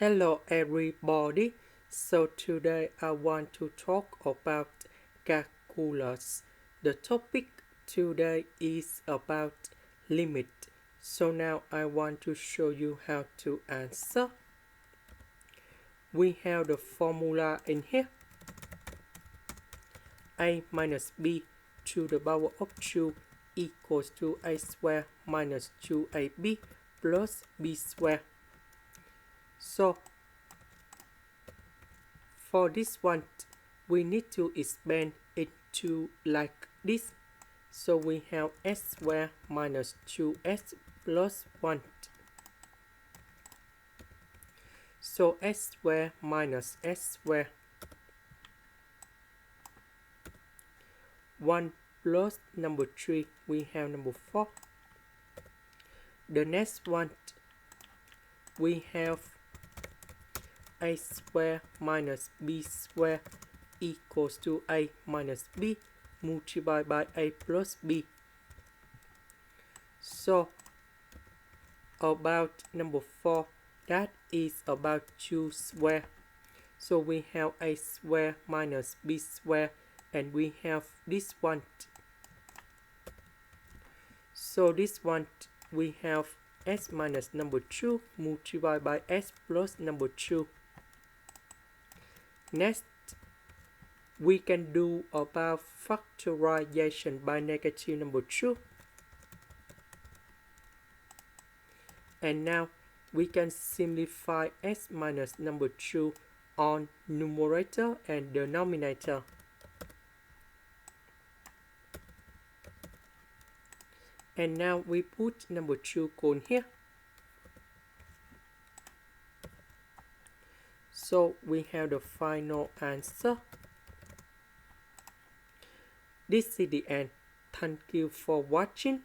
Hello everybody. So today I want to talk about calculus. The topic today is about limit. So now I want to show you how to answer. We have the formula in here. A minus b to the power of 2 equals to a squared minus 2ab plus b squared. So for this one, we need to expand it to like this. So we have s squared minus 2s plus 1. So s squared minus s squared. 1 plus number 3, we have number 4. The next one, we have a squared minus b squared equals to a minus b multiplied by a plus b. So about number 4, that is about 2 square. So we have a square minus b square, and we have this one. So this one, we have s minus number 2 multiplied by s plus number 2. Next, we can do about factorization by negative number 2. And now we can simplify s minus number 2 on numerator and denominator. And now we put number 2 cone here. So we have the final answer. This is the end. Thank you for watching.